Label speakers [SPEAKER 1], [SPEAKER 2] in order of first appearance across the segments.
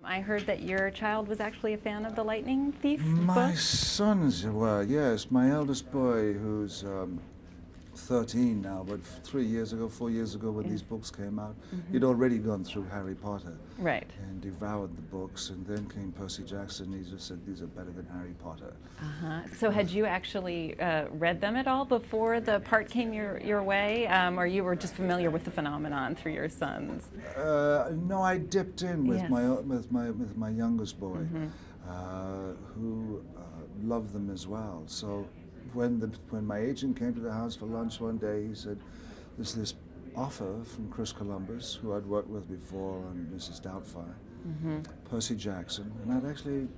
[SPEAKER 1] I heard that your child was actually a fan of the Lightning Thief
[SPEAKER 2] My
[SPEAKER 1] book.
[SPEAKER 2] sons were, yes. My eldest boy, who's 13 now, but 4 years ago when these books came out, he'd already gone through Harry Potter.
[SPEAKER 1] Right.
[SPEAKER 2] And devoured the books, and then came Percy Jackson. He just said, these are better than Harry Potter.
[SPEAKER 1] So had you actually read them at all before the part came your way, or you were just familiar with the phenomenon through your sons?
[SPEAKER 2] No, I dipped in with
[SPEAKER 1] Yes.
[SPEAKER 2] my youngest boy, who loved them as well. So when my agent came to the house for lunch one day, he said, "There's this offer from Chris Columbus, who I'd worked with before on Mrs. Doubtfire, Percy Jackson," and I'd actually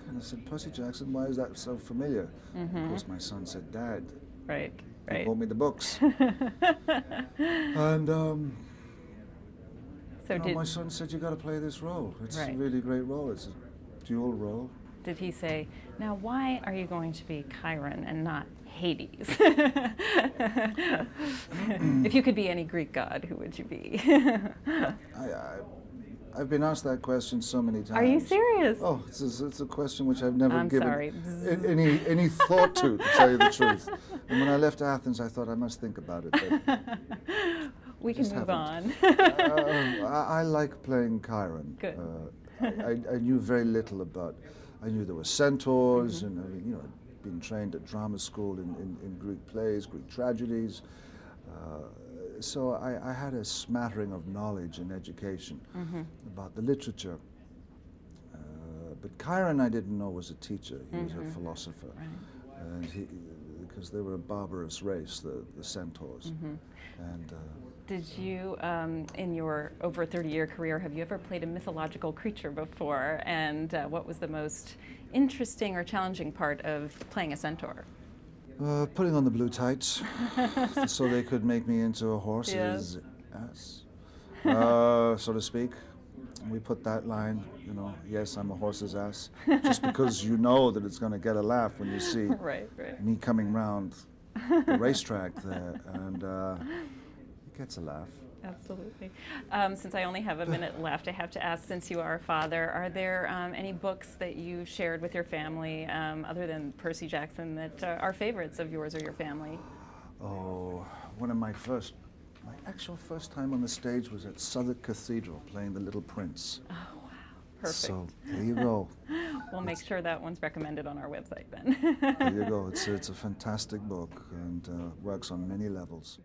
[SPEAKER 2] kind of said, "Percy Jackson, why is that so familiar?" Of course, my son said, "Dad."
[SPEAKER 1] Right.
[SPEAKER 2] He bought me the books. And my son said, "You got to play this role. It's a really great role. It's a dual role."
[SPEAKER 1] Did he say, "Now why are you going to be Chiron and not Hades?" If you could be any Greek god, who would you be?
[SPEAKER 2] I've been asked that question so many times.
[SPEAKER 1] Are you serious?
[SPEAKER 2] Oh, it's a question which I've never given
[SPEAKER 1] sorry.
[SPEAKER 2] any thought to tell you the truth. And when I left Athens, I thought I must think about it. But
[SPEAKER 1] we can move on.
[SPEAKER 2] I like playing Chiron.
[SPEAKER 1] Good.
[SPEAKER 2] I knew very little about. I knew there were centaurs, and I'd been trained at drama school in Greek plays, Greek tragedies. So I had a smattering of knowledge and education about the literature. But Chiron, I didn't know was a teacher. He was a philosopher. Right. And because they were a barbarous race, the centaurs. And
[SPEAKER 1] did you, in your over 30-year career, have you ever played a mythological creature before? And what was the most interesting or challenging part of playing a centaur?
[SPEAKER 2] Putting on the blue tights so they could make me into a horse's ass, so to speak. We put that line, yes, I'm a horse's ass, just because you know that it's going to get a laugh when you see me coming round the racetrack there, and it gets a laugh.
[SPEAKER 1] Absolutely. Since I only have a minute left, I have to ask, since you are a father, are there any books that you shared with your family, other than Percy Jackson, that are favorites of yours or your family?
[SPEAKER 2] Oh, one of my actual first time on the stage was at Southwark Cathedral, playing The Little Prince.
[SPEAKER 1] Oh, wow. Perfect.
[SPEAKER 2] So, there you go.
[SPEAKER 1] We'll make sure that one's recommended on our website then.
[SPEAKER 2] There you go. It's a fantastic book, and works on many levels.